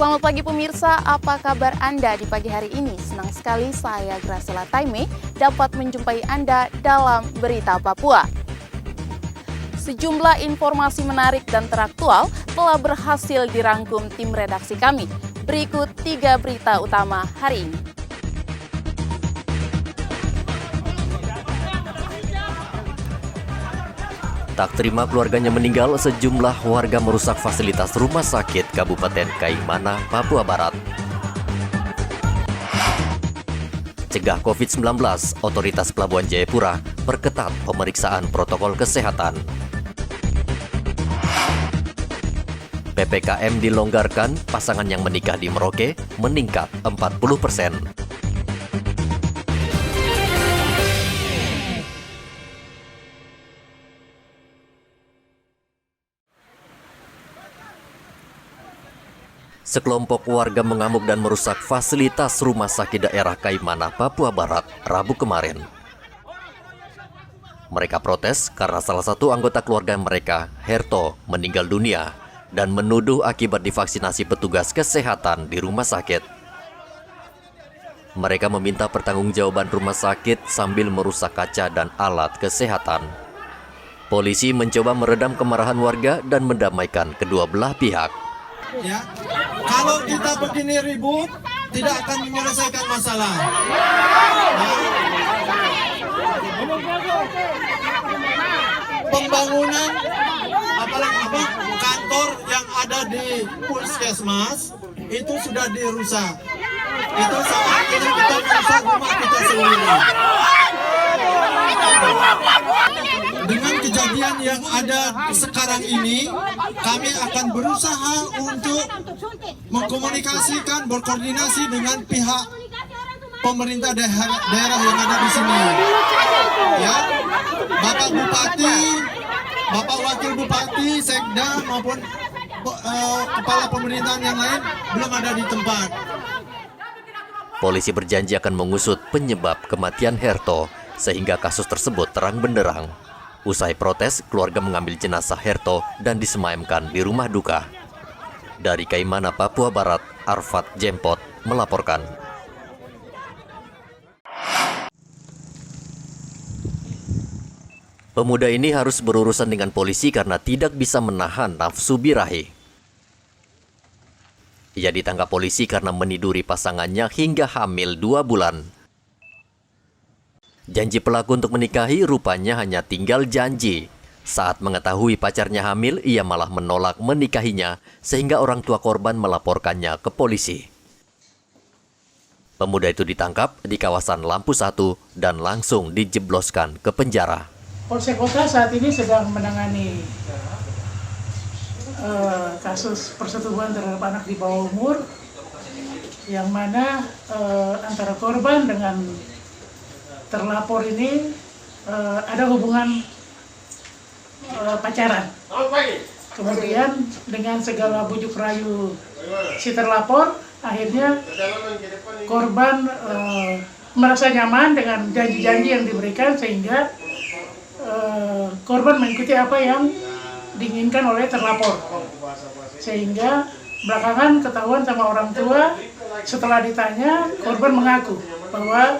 Selamat pagi pemirsa, apa kabar Anda di pagi hari ini? Senang sekali saya Graciela Taime dapat menjumpai Anda dalam Berita Papua. Sejumlah informasi menarik dan teraktual telah berhasil dirangkum tim redaksi kami. Berikut 3 berita utama hari ini. Tak terima keluarganya meninggal, sejumlah warga merusak fasilitas rumah sakit Kabupaten Kaimana, Papua Barat. Cegah COVID-19, Otoritas Pelabuhan Jayapura perketat pemeriksaan protokol kesehatan. PPKM dilonggarkan, pasangan yang menikah di Merauke meningkat 40%. Sekelompok warga mengamuk dan merusak fasilitas rumah sakit daerah Kaimana, Papua Barat, Rabu kemarin. Mereka protes karena salah satu anggota keluarga mereka, Herto, meninggal dunia dan menuduh akibat divaksinasi petugas kesehatan di rumah sakit. Mereka meminta pertanggungjawaban rumah sakit sambil merusak kaca dan alat kesehatan. Polisi mencoba meredam kemarahan warga dan mendamaikan kedua belah pihak. Ya, kalau kita begini ribut, tidak akan menyelesaikan masalah. Ya. Pembangunan, apalagi kantor yang ada di Puskesmas itu sudah dirusak. Itu saat ini kita merusak rumah kita sendiri. Dengan kejadian yang ada sekarang ini, kami akan berusaha untuk mengkomunikasikan, berkoordinasi dengan pihak pemerintah daerah yang ada di sini. Ya, Bapak Bupati, Bapak Wakil Bupati, Sekda maupun kepala pemerintahan yang lain belum ada di tempat. Polisi berjanji akan mengusut penyebab kematian Herto sehingga kasus tersebut terang benderang. Usai protes, keluarga mengambil jenazah Herto dan disemayamkan di rumah duka. Dari Kaimana, Papua Barat, Arfat Jempot melaporkan. Pemuda ini harus berurusan dengan polisi karena tidak bisa menahan nafsu birahi. Ia ditangkap polisi karena meniduri pasangannya hingga hamil 2 bulan. Janji pelaku untuk menikahi rupanya hanya tinggal janji. Saat mengetahui pacarnya hamil, ia malah menolak menikahinya sehingga orang tua korban melaporkannya ke polisi. Pemuda itu ditangkap di kawasan Lampu 1 dan langsung dijebloskan ke penjara. Polsek Kota saat ini sedang menangani kasus persetubuhan terhadap anak di bawah umur, yang mana antara korban dengan terlapor ini ada hubungan pacaran. Kemudian dengan segala bujuk rayu si terlapor, akhirnya korban merasa nyaman dengan janji-janji yang diberikan sehingga korban mengikuti apa yang diinginkan oleh terlapor. Sehingga belakangan ketahuan sama orang tua, setelah ditanya korban mengaku bahwa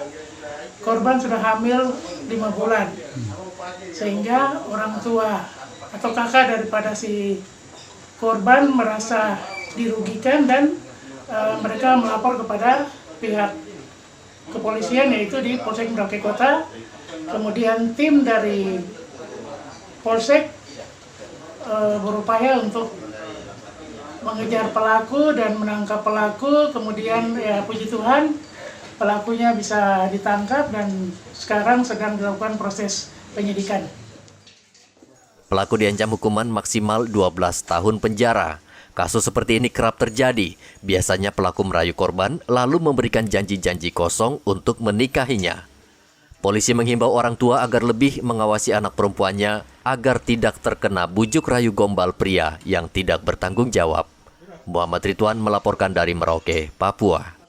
korban sudah hamil 5 bulan, sehingga orang tua atau kakak daripada si korban merasa dirugikan dan mereka melapor kepada pihak kepolisian, yaitu di Polsek Merauke Kota. Kemudian tim dari Polsek berupaya untuk mengejar pelaku dan menangkap pelaku. Kemudian ya puji Tuhan, pelakunya bisa ditangkap dan sekarang sedang dilakukan proses penyidikan. Pelaku diancam hukuman maksimal 12 tahun penjara. Kasus seperti ini kerap terjadi. Biasanya pelaku merayu korban lalu memberikan janji-janji kosong untuk menikahinya. Polisi menghimbau orang tua agar lebih mengawasi anak perempuannya agar tidak terkena bujuk rayu gombal pria yang tidak bertanggung jawab. Muhammad Ridwan melaporkan dari Merauke, Papua.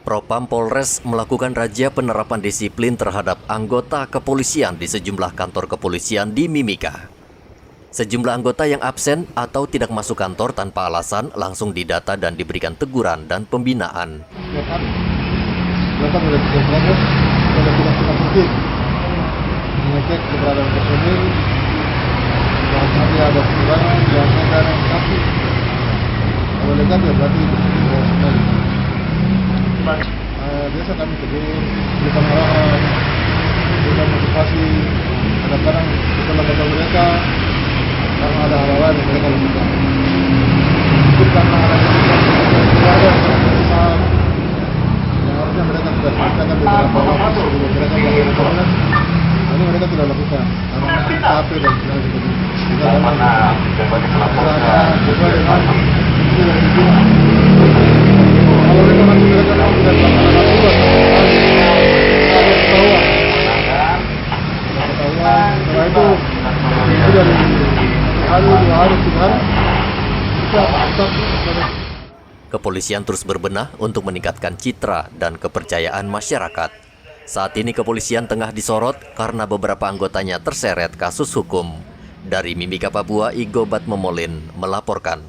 Propam Polres melakukan razia penerapan disiplin terhadap anggota kepolisian di sejumlah kantor kepolisian di Mimika. Sejumlah anggota yang absen atau tidak masuk kantor tanpa alasan langsung didata dan diberikan teguran dan pembinaan. Datang dari tiga kelompok, kita tidak penting mengecek keberadaan personil, bahwa ada kekurangan, yang ada yang sakit. Kalau legal ya berarti dibawa kembali. Biasa kami tegur, berikan arahan, berikan motivasi. Kadang-kadang kita lakukan mereka karena ada hal-hal yang mereka lakukan. Mungkin karena ada keluarga yang besar, yang harusnya mereka sudah selesaikan beberapa waktu sebelum mereka melakukan proses. Ini mereka tidak lakukan karena capek dan sebagainya. Kalau mereka nanti mereka mau tidak melakukan aturan, ada ketahuan. Setelah itu sudah dari hari, 2 hari, 3 hari kita tetap. Kepolisian terus berbenah untuk meningkatkan citra dan kepercayaan masyarakat. Saat ini kepolisian tengah disorot karena beberapa anggotanya terseret kasus hukum. Dari Mimika Papua, Igobat Memolin melaporkan.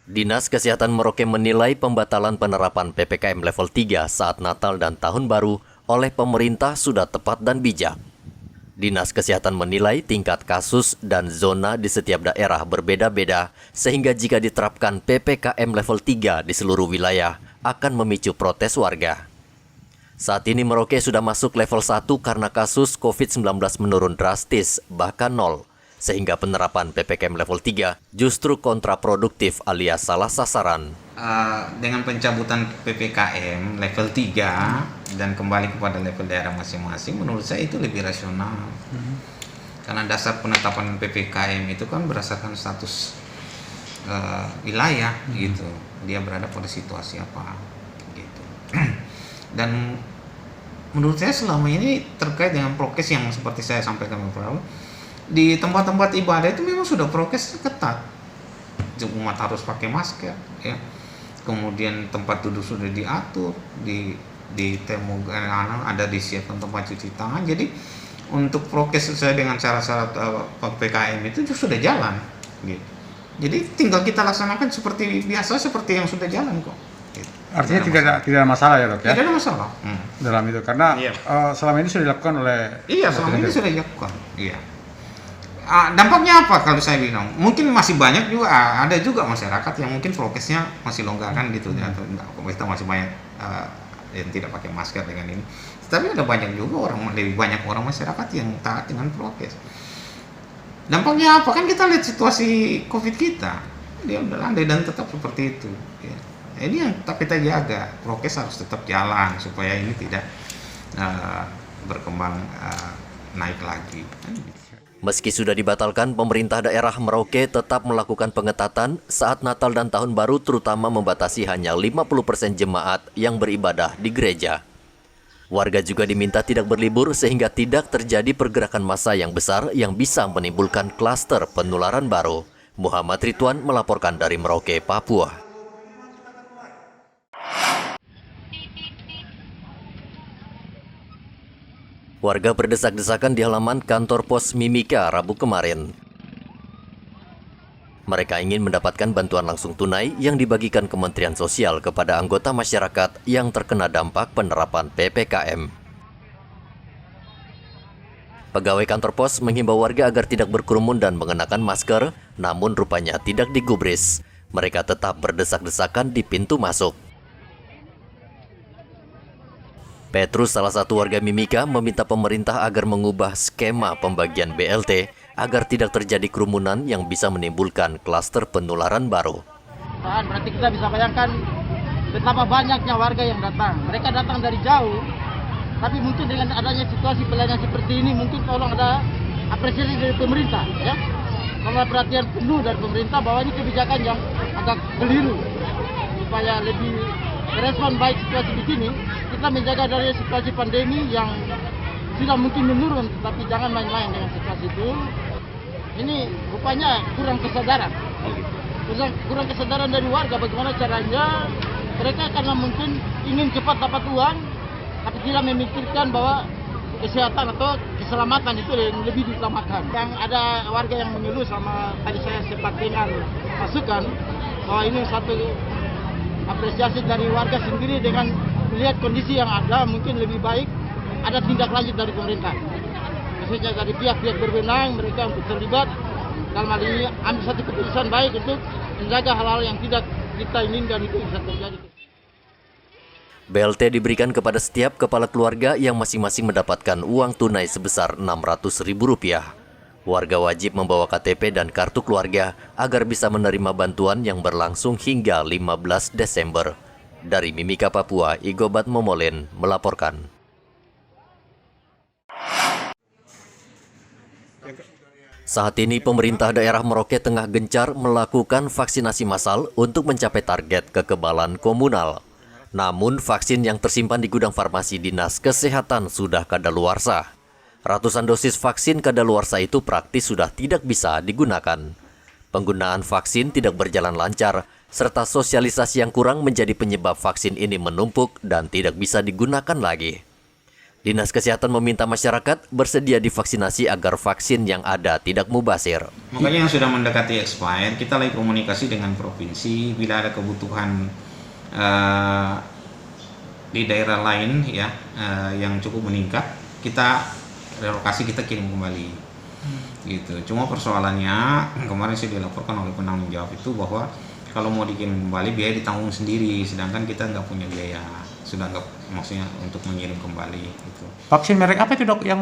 Dinas Kesehatan Merauke menilai pembatalan penerapan PPKM level 3 saat Natal dan Tahun Baru oleh pemerintah sudah tepat dan bijak. Dinas Kesehatan menilai tingkat kasus dan zona di setiap daerah berbeda-beda, sehingga jika diterapkan PPKM level 3 di seluruh wilayah, akan memicu protes warga. Saat ini Merauke sudah masuk level 1 karena kasus COVID-19 menurun drastis, bahkan 0. Sehingga penerapan PPKM level 3 justru kontraproduktif alias salah sasaran. Dengan pencabutan PPKM level 3 dan kembali kepada level daerah masing-masing, menurut saya itu lebih rasional. Karena dasar penetapan PPKM itu kan berdasarkan status wilayah gitu. Dia berada pada situasi apa gitu. Dan menurut saya selama ini terkait dengan prokes yang seperti saya sampaikan beberapa, di tempat-tempat ibadah itu memang sudah prokes ketat. Umat harus pakai masker, ya. Kemudian tempat duduk sudah diatur, di temu ada disiapkan tempat cuci tangan. Jadi untuk prokes sesuai dengan syarat-syarat PPKM itu sudah jalan, gitu. Jadi tinggal kita laksanakan seperti biasa, seperti yang sudah jalan kok. Gitu. Artinya tidak ada masalah ya dok ya? Tidak ada masalah dalam itu karena selama ini sudah dilakukan oleh selama ini sudah dilakukan. Iya. Dampaknya apa kalau saya bilang? Mungkin masih banyak juga, ada juga masyarakat yang mungkin prokesnya masih longgar kan gitu, atau kita masih banyak yang tidak pakai masker dengan ini. Tapi ada banyak juga lebih banyak orang masyarakat yang taat dengan prokes. Dampaknya apa? Kan kita lihat situasi COVID kita, dia udah landai dan tetap seperti itu. Ya. Ini yang kita jaga, prokes harus tetap jalan supaya ini tidak berkembang naik lagi. Meski sudah dibatalkan, pemerintah daerah Merauke tetap melakukan pengetatan saat Natal dan Tahun Baru, terutama membatasi hanya 50% jemaat yang beribadah di gereja. Warga juga diminta tidak berlibur sehingga tidak terjadi pergerakan massa yang besar yang bisa menimbulkan klaster penularan baru. Muhammad Ridwan melaporkan dari Merauke, Papua. Warga berdesak-desakan di halaman kantor pos Mimika Rabu kemarin. Mereka ingin mendapatkan bantuan langsung tunai yang dibagikan Kementerian Sosial kepada anggota masyarakat yang terkena dampak penerapan PPKM. Pegawai kantor pos menghimbau warga agar tidak berkerumun dan mengenakan masker, namun rupanya tidak digubris. Mereka tetap berdesak-desakan di pintu masuk. Petrus, salah satu warga Mimika, meminta pemerintah agar mengubah skema pembagian BLT agar tidak terjadi kerumunan yang bisa menimbulkan klaster penularan baru. Berarti kita bisa bayangkan betapa banyaknya warga yang datang. Mereka datang dari jauh, tapi mungkin dengan adanya situasi pelayanan seperti ini, mungkin tolong ada apresiasi dari pemerintah, ya. Kalau perhatian penuh dari pemerintah bahwa ini kebijakan yang agak keliru, supaya lebih respon baik situasi begini. Kita menjaga dari situasi pandemi yang sudah mungkin menurun, tapi jangan main-main dengan situasi itu. Ini rupanya kurang kesadaran. Kurang kesadaran dari warga bagaimana caranya mereka karena mungkin ingin cepat dapat uang, tapi tidak memikirkan bahwa kesehatan atau keselamatan itu yang lebih diutamakan. Yang ada warga yang mengeluh sama tadi saya sempat dengar masukan bahwa ini satu apresiasi dari warga sendiri dengan melihat kondisi yang ada, mungkin lebih baik ada tindak lanjut dari pemerintah. Maksudnya dari pihak-pihak berwenang, mereka untuk terlibat dalam hal ini ambil satu keputusan baik untuk menjaga hal-hal yang tidak kita inginkan itu bisa terjadi. BLT diberikan kepada setiap kepala keluarga yang masing-masing mendapatkan uang tunai sebesar Rp600.000. Warga wajib membawa KTP dan kartu keluarga agar bisa menerima bantuan yang berlangsung hingga 15 Desember. Dari Mimika, Papua, Igobat Momolen melaporkan. Saat ini pemerintah daerah Merauke tengah gencar melakukan vaksinasi massal untuk mencapai target kekebalan komunal. Namun vaksin yang tersimpan di gudang farmasi Dinas Kesehatan sudah kadaluarsa. Ratusan dosis vaksin kadaluarsa itu praktis sudah tidak bisa digunakan. Penggunaan vaksin tidak berjalan lancar, serta sosialisasi yang kurang menjadi penyebab vaksin ini menumpuk dan tidak bisa digunakan lagi. Dinas Kesehatan meminta masyarakat bersedia divaksinasi agar vaksin yang ada tidak mubazir. Makanya yang sudah mendekati expired, kita lagi komunikasi dengan provinsi, bila ada kebutuhan di daerah lain ya yang cukup meningkat, kita relokasi, kita kirim kembali. Gitu. Cuma persoalannya kemarin saya dilaporkan oleh penanggung jawab itu bahwa Kalau mau dikirim kembali biaya ditanggung sendiri, sedangkan kita nggak punya biaya, sudah nggak, maksudnya untuk mengirim kembali itu. Vaksin merek apa itu dok yang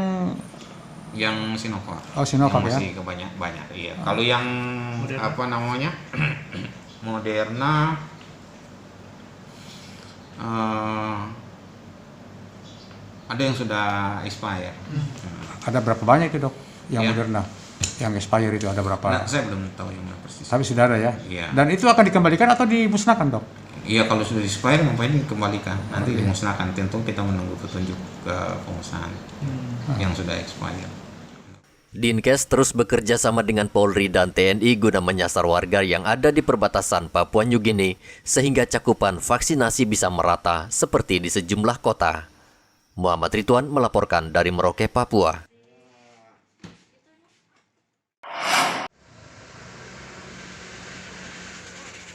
Sinovac. Oh, Sinovac ya. Masih banyak. Iya. Kalau yang apa namanya Moderna ada yang sudah expire. Ada berapa banyak itu dok yang Ya. Moderna? Yang expire itu ada berapa? Nah, saya belum tahu yang mana persis. Tapi sudah ada ya? Iya. Dan itu akan dikembalikan atau dimusnahkan dok? Iya, kalau sudah expire ngapain dikembalikan? Nanti dimusnahkan. Tentu kita menunggu petunjuk ke pengusahaan yang sudah expire. Dinkes terus bekerja sama dengan Polri dan TNI guna menyasar warga yang ada di perbatasan Papua New Guinea sehingga cakupan vaksinasi bisa merata seperti di sejumlah kota. Muhammad Ridwan melaporkan dari Merauke, Papua.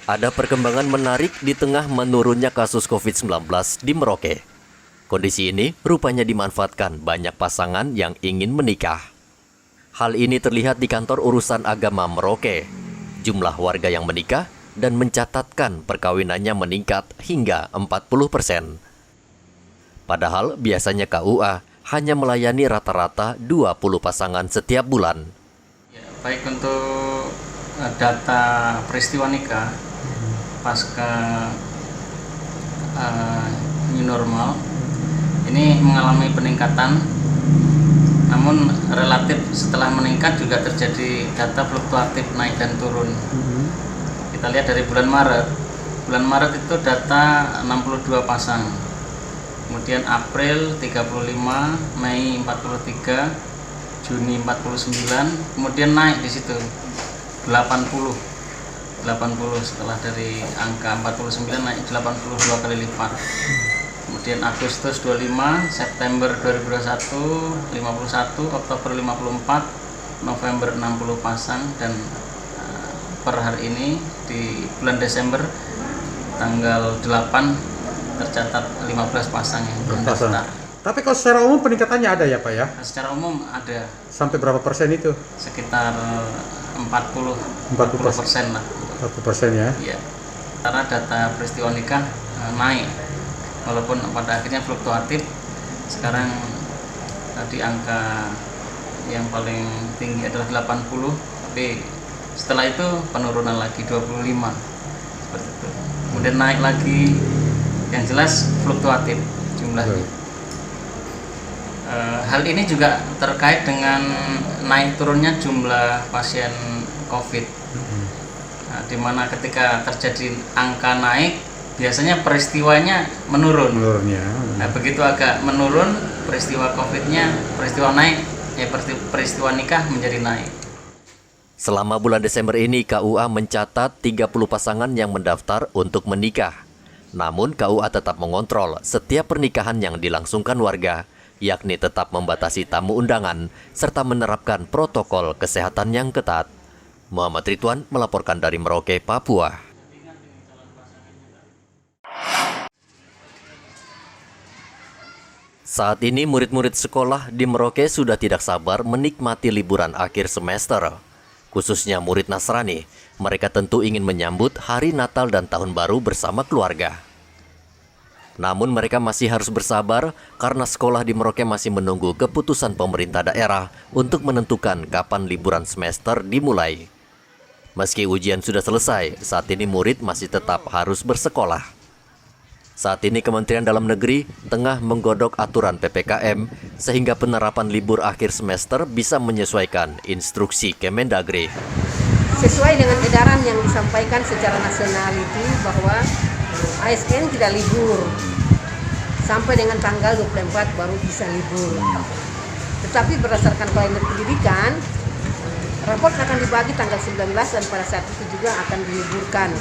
Ada perkembangan menarik di tengah menurunnya kasus COVID-19 di Merauke. Kondisi ini rupanya dimanfaatkan banyak pasangan yang ingin menikah. Hal ini terlihat di kantor urusan agama Merauke. Jumlah warga yang menikah dan mencatatkan perkawinannya meningkat hingga 40%. Padahal biasanya KUA hanya melayani rata-rata 20 pasangan setiap bulan. Ya, baik untuk data peristiwa nikah pasca new normal ini mengalami peningkatan, namun relatif setelah meningkat juga terjadi data fluktuatif naik dan turun. Kita lihat dari bulan Maret itu data 62 pasang, kemudian April 35, Mei 43, Juni 49, kemudian naik di situ 80 setelah dari angka 49 naik 82 kali lipat. Kemudian Agustus 25, September 2021 51, Oktober 54, November 60 pasang, dan per hari ini di bulan Desember tanggal 8 tercatat 15 pasang yang belum daftar. Tapi kalau secara umum peningkatannya ada ya Pak ya? Secara umum ada Sampai berapa persen itu? sekitar 40% lah. 40% ya? Iya. Karena data peristiwa nikah naik, walaupun pada akhirnya fluktuatif. Sekarang di angka yang paling tinggi adalah 80, tapi setelah itu penurunan lagi 25 seperti itu. Kemudian naik lagi, yang jelas fluktuatif jumlahnya. Hal ini juga terkait dengan naik turunnya jumlah pasien COVID. Nah, di mana ketika terjadi angka naik, biasanya peristiwanya menurun. Nah, begitu agak menurun peristiwa COVID-nya, peristiwa naik, peristiwa nikah menjadi naik. Selama bulan Desember ini, KUA mencatat 30 pasangan yang mendaftar untuk menikah. Namun, KUA tetap mengontrol setiap pernikahan yang dilangsungkan warga, yakni tetap membatasi tamu undangan, serta menerapkan protokol kesehatan yang ketat. Muhammad Ridwan melaporkan dari Merauke, Papua. Saat ini murid-murid sekolah di Merauke sudah tidak sabar menikmati liburan akhir semester. Khususnya murid Nasrani, mereka tentu ingin menyambut hari Natal dan Tahun Baru bersama keluarga. Namun mereka masih harus bersabar karena sekolah di Merauke masih menunggu keputusan pemerintah daerah untuk menentukan kapan liburan semester dimulai. Meski ujian sudah selesai, saat ini murid masih tetap harus bersekolah. Saat ini Kementerian Dalam Negeri tengah menggodok aturan PPKM sehingga penerapan libur akhir semester bisa menyesuaikan instruksi Kemendagri. Sesuai dengan edaran yang disampaikan secara nasional itu bahwa ASN tidak libur sampai dengan tanggal 24 baru bisa libur. Tetapi berdasarkan kalender pendidikan, raport akan dibagi tanggal 19 dan pada saat itu juga akan diliburkan.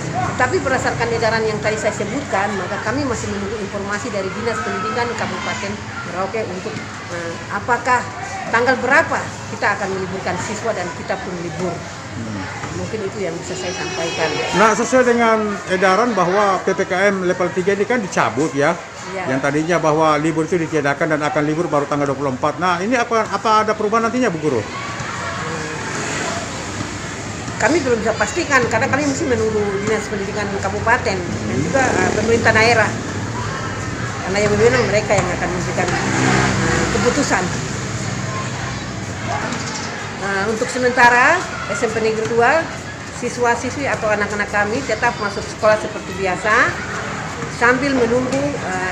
Tetapi berdasarkan edaran yang tadi saya sebutkan, maka kami masih menunggu informasi dari Dinas Pendidikan Kabupaten Merauke untuk apakah tanggal berapa kita akan meliburkan siswa dan kita pun libur. Mungkin itu yang bisa saya sampaikan. Nah, sesuai dengan edaran bahwa PPKM level 3 ini kan dicabut ya. Yang tadinya bahwa libur itu ditiadakan dan akan libur baru tanggal 24. Nah, ini apa ada perubahan nantinya Bu Guru? kami belum bisa pastikan karena kami mesti menunggu Dinas Pendidikan Kabupaten dan juga pemerintah daerah. Karena yang memang mereka yang akan memberikan keputusan. Untuk sementara SMP Negeri 2, siswa-siswi atau anak-anak kami tetap masuk sekolah seperti biasa sambil menunggu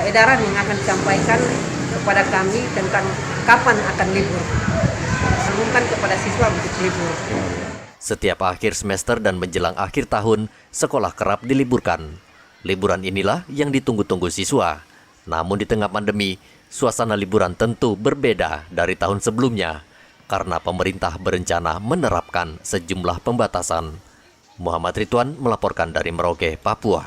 edaran yang akan disampaikan kepada kami tentang kapan akan libur. Umumkan kepada siswa untuk libur. Setiap akhir semester dan menjelang akhir tahun, sekolah kerap diliburkan. Liburan inilah yang ditunggu-tunggu siswa. Namun di tengah pandemi, suasana liburan tentu berbeda dari tahun sebelumnya karena pemerintah berencana menerapkan sejumlah pembatasan. Muhammad Ridwan melaporkan dari Merauke, Papua.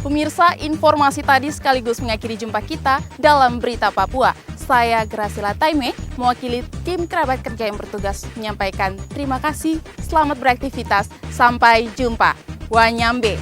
Pemirsa, informasi tadi sekaligus mengakhiri jumpa kita dalam Berita Papua. Saya Graciela Taime, mewakili tim kerabat kerja yang bertugas menyampaikan terima kasih, selamat beraktivitas, sampai jumpa. Wanyambe.